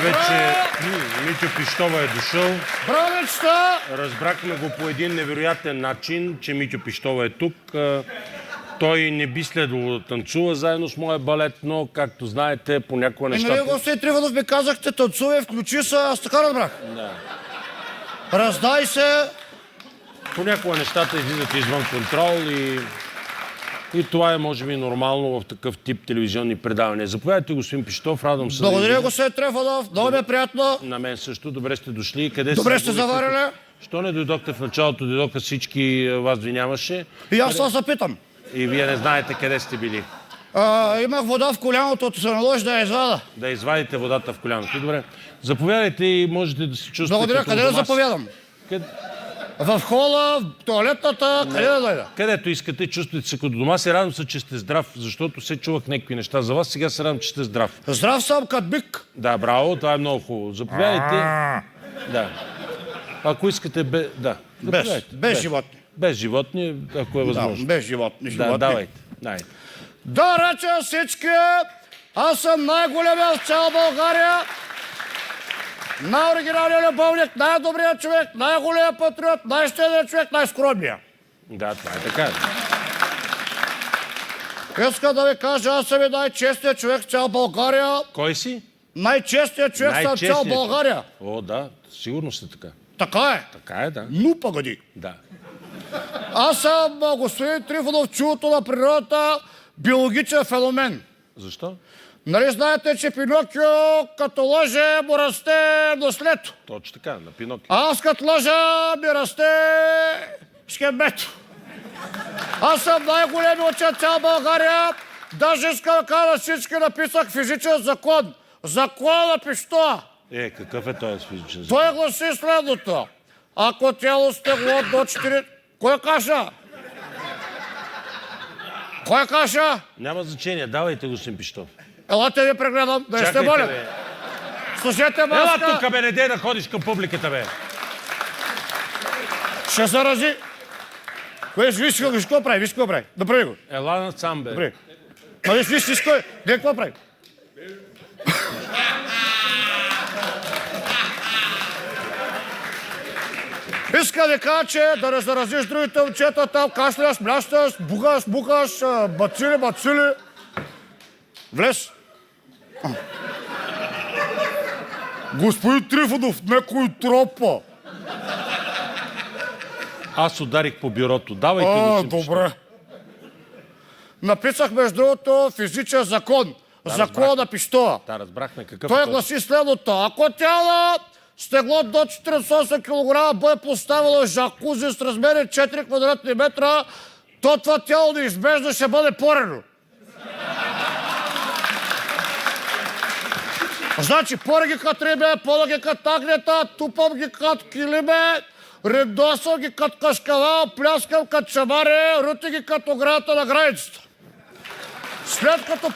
вече Митьо Пищова е дошъл. Бравничета! Разбрахме го по един невероятен начин, че Митьо Пищова е тук. Той не би следвало да танцува заедно с моя балет, но, както знаете, понякога нещата... Нали, господин Трифонов, ми казахте, танцувай, включи се, аз така разбрах. Да. Раздай се. Понякога нещата излизат извън контрол и това е, може би, нормално в такъв тип телевизионни предавания. Заповядайте, господин Пищов, радвам се. Благодаря, господин Трифонов, много ми е приятно. На мен също. Добре сте дошли. Къде Добре сте заварили. Що не дойдохте в началото? Дойдоха всички, вас ви нямаше. И аз това се питам. И вие не знаете къде сте били. Имах вода в коляното, се наложи да я извада. Да извадите водата в коляното. Добре. Заповядайте и можете да се чувствате. Благодаря, къде да заповядам? В хола, в туалетната, къде да дойда? Където искате, чувствате се като дома. Се радвам се, че сте здрав, защото се чувах някакви неща за вас. Сега се радвам, че сте здрав. Здрав съм като бик. Да, браво, това е много хубаво. Заповядайте. Да. Ако искате, да. Без животни. Без животни, ако е възможно. Да, без животни. Да, давайте. Да реча всички, аз съм най-големия в цяла България, най-оригиналният любовник, най-добрият човек, най-големият патриот, най-щедрият човек, най-скромния. Да, това е така. Искам да ви кажа, аз съм и най-честният човек в цяла България. Кой си? Най-честният човек в цяла България. О, да, сигурно сте така. Така е. Така е, да. Ну, погоди. Да. Аз съм, господин Трифонов, чудото на природата, биологичен феномен. Защо? Нали знаете, че Пинокио като лъже му расте наследство? Точно така, на Пинокио. Аз като лъжа ми расте шкембето. Аз съм най-големи учен цяла България. Даже искам да кажа, всички написах физичен закон. Закон на Пищова. Какъв е този физичен закон? Той гласи следното. Ако тяло стегло до 4... Кой каша? Кой каша? Няма значение, давайте, господин Пищов. Елате ви прегледам, да не сте болен. Слушайте маска. Ела тук, бе, не дей да ходиш към публиката, бе. Ще зарази. Виж какво прави, виж какво прави. Направи го. Ела насам, бе. Добре. Виж кой. Гледай какво прави. Иска да кажа, че да не заразиш другите момчета там, кашляш, млящаш, бухаш, бацили. Влез. Господин Трифонов, някой тропа. Аз ударих по бюрото. Давайте го. Добре. Написах, между другото, физичен закон. Закон на Пищова. Да, разбрахме какъв. Той гласи следното. Ако тяло стегло до 48 кг бъде поставило жакузи с размери 4 квадратни метра, то това тяло неизбежно ще бъде порено. Значи, пора ги като рибе, пода ги като агнета, тупам ги като килиме, редосам ги като кашкавал, пляскам като чамари, рути ги като оградата на границата. След като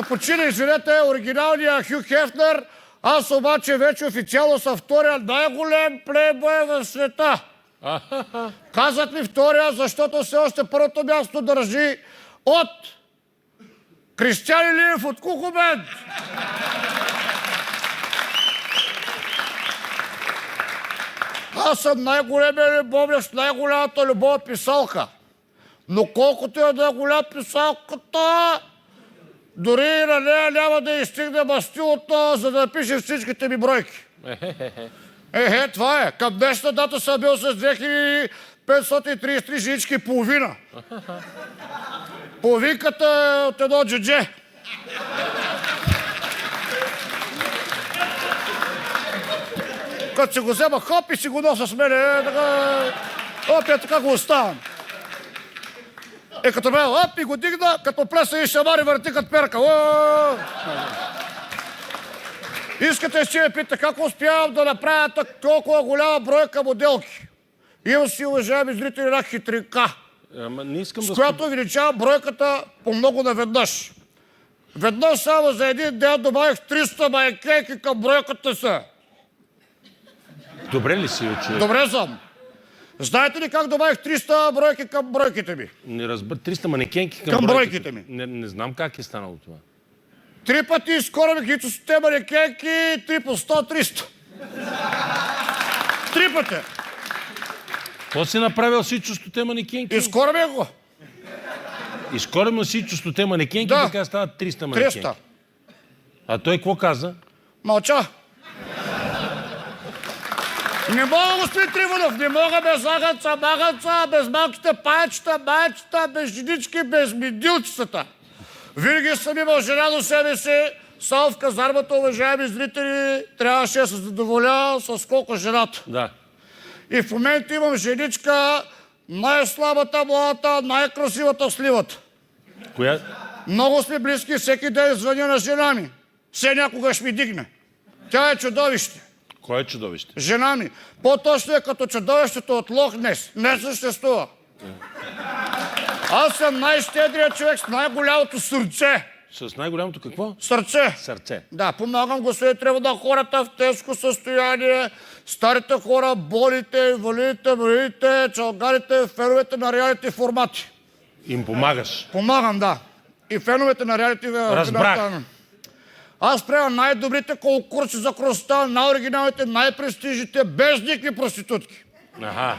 почина, извинете, оригиналния Хю Хефнер, аз обаче вече официално съм втория най-голем плейбой в света. Казват ми втория, защото все още първото място държи от Кристиан Илиев от Кукумент. Аз съм най-големия любовник с най-голямата любов писалка. Но колкото е да е голям писалката, дори и на нея няма да изстигне мастилото, за да напише всичките ми бройки. Това е. Към днешна дата съм бил с 2533 женички и половина. Половинката е от едно джедже. Като си го взема хоп и си го носа с мене, така го оставам. Като ме и го дигна, като плеса и шамари върти като перка. Искате си ме пита как успявам да направя толкова голяма бройка моделки. Имам си, уважаеми зрители, една хитринка, с която увеличавам бройката по много наведнъж. Веднъж само за един ден добавих 300 майкейки към бройката се. Добре ли си, човек? Добре съм. Знаете ли как добавих 300 бройки към бройките ми? Не разбира. 300 манекенки към бройките ми. Не знам как е станало това. 3 пъти изкораме хитосите манекенки, 3 по 100-300. 3 пъти. Какво си направил всичкото манекенки? Изкораме го. Изкорема всичкото манекенки, Да. така стават 300 манекенки. 300. А той какво каза? Мълча. Не мога, господин Трифонов, не мога без агънца, без малките паечета, маечета, без женички, без медилцата. Винаги съм имал жена до себе си, само в казармата, уважаеми зрители, трябваше да се задоволя с колко жената. Да. И в момента имам женичка, най-слабата, младата, най-красивата сливата. Коя? Много сме близки, всеки ден звъня на жена ми. Все някога ще ми дигне. Тя е чудовище. Кой е чудовище? Жена ми. По-точно е като чудовището от Лох Нес. Не съществува. Аз съм най-щедрият човек с най-голямото сърце. С най-голямото какво? Сърце. Сърце. Да, помагам господин Трифонов на хората в тежко състояние, старите хора, болите, инвалидите, вредите, чалгарите, феновете на реалити формати. Им помагаш. Помагам, да. И феновете на реалити... Разбрах. Аз правя най-добрите конкурси за красота, най-оригиналните, най-престижните, без никакви проститутки. Аха.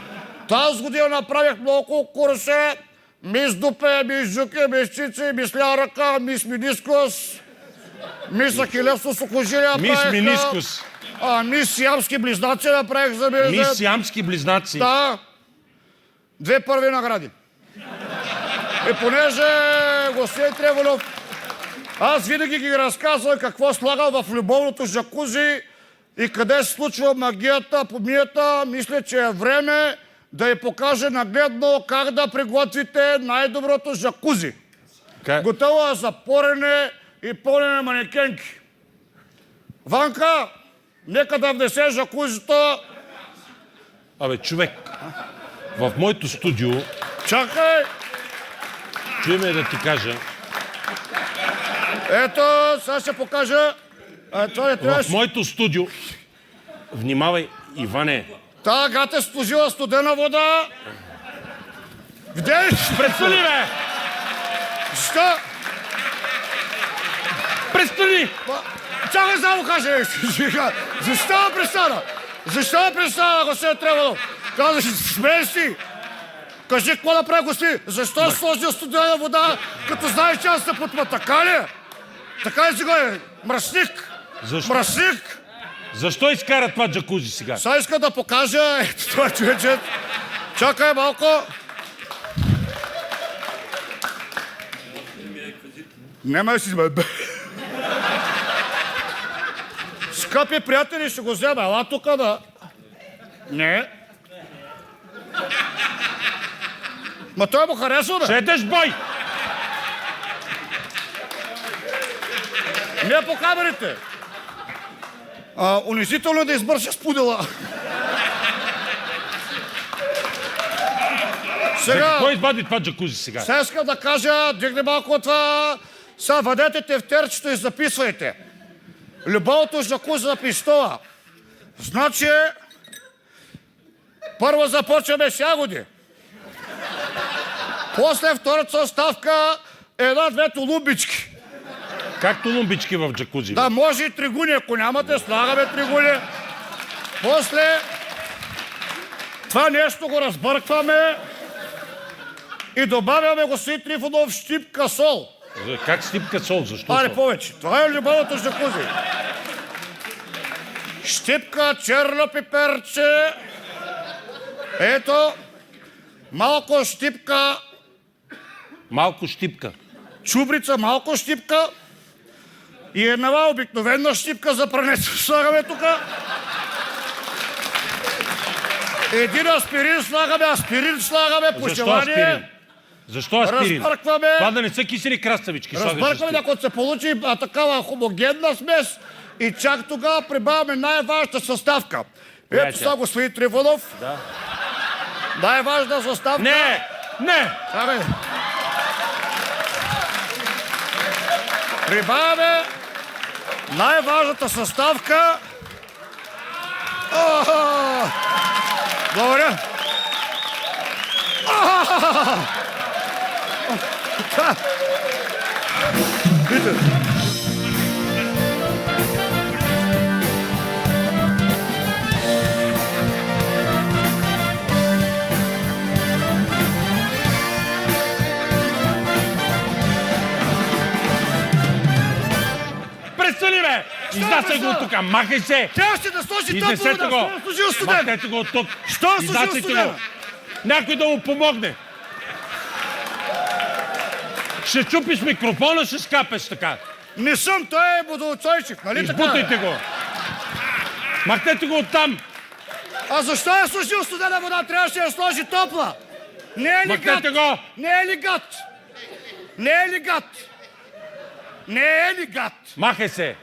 Тази година направих много конкурси. Мис Дупе, мис Жуки, мис Цици, мис Ля ръка, мис Минискус, мис Ахилесо сухожилия Мис направих. Минискус. Мис Сиамски близнаци направих за мен. Мис Сиамски близнаци. Да. 2 първи награди. И понеже господин Трифонов, аз винаги ги разказвам какво слагам в любовното жакузи и къде се случва магията, помията, мисля, че е време да я покаже нагледно как да приготвите най-доброто жакузи. Готова за порене и пълнене манекенки. Ванка, нека да внесе жакузито. Абе, човек, в моето студио, Чакай! чуй ме да ти кажа, Ето, сега ще покажа. Това не в трябваше. моето студио, внимавай, Иване, Та гата е служила студена вода. Видеш? престани, бе! Защо? Престани! Чакай да му кажа нещо. Защо престана? Защо престана, господин Трифонов? Трябва да се смееш си. Кажи какво направи, господин. Защо е сложил студена вода, като знаеш, че аз се потма? Така ли? Така ли си го е? Мръсник. Защо? Мръсник. Защо изкара това джакузи сега? Сега иска да покажа, ето това човече. Чакай малко. Няма да си вземе. Скъпи приятели, ще го взема. Ела тук да... Не. Ма той му харесва, бе. Седеш бой! Не по камерите. Унизително е да избърша спудела. Сега... Кой извади това джакузи сега? Сега искам да кажа, дигне малко от това. Сега въдете тефтерчето и записвайте. Любовното жакузи на пистола. Значи, първо започваме с ягоди. После втората съставка една-две толумбички. Както лумбички в джакузи. Да, може и тригуни, ако нямате, слагаме тригуни. После това нещо го разбъркваме и добавяме, господин Трифонов, щипка сол. Как стипка сол? Защо Аре сол? повече. Това е любовното жакузи. Щипка черно пиперче. Ето. Малко щипка. Малко щипка. Чубрица, малко щипка. И една обикновена щипка за прането. Слагаме тук. Един аспирин слагаме, по Защо желание. аспирин? Защо аспирин? Разбъркваме. Това да не са кисели краставички. Разбъркваме, ако се получи такава хомогенна смес и чак тогава прибавяме най-важната съставка. Ето сега, господин Трифонов. Да. Най-важна съставка. Не! Не! Абе. Прибавяме най-важната съставка. Благодаря. Вижте. Изнасяй го от тук, махай се! Трябваше да сложи топла Изнесете вода, го! що е служил студен? Махнете го от тук! Що е служил Изнасяйте студен? го! Някой да му помогне! Ще чупиш микрофона, ще скапеш така! Не съм, той е Бодолцойчев, нали така? Избутайте го! Махнете го оттам! А защо е служил студена вода? Трябваше да сложи топла! Не е ли Махнете гад? го! Не е ли гад? Не е ли гад? Не е ли гад? Махай се!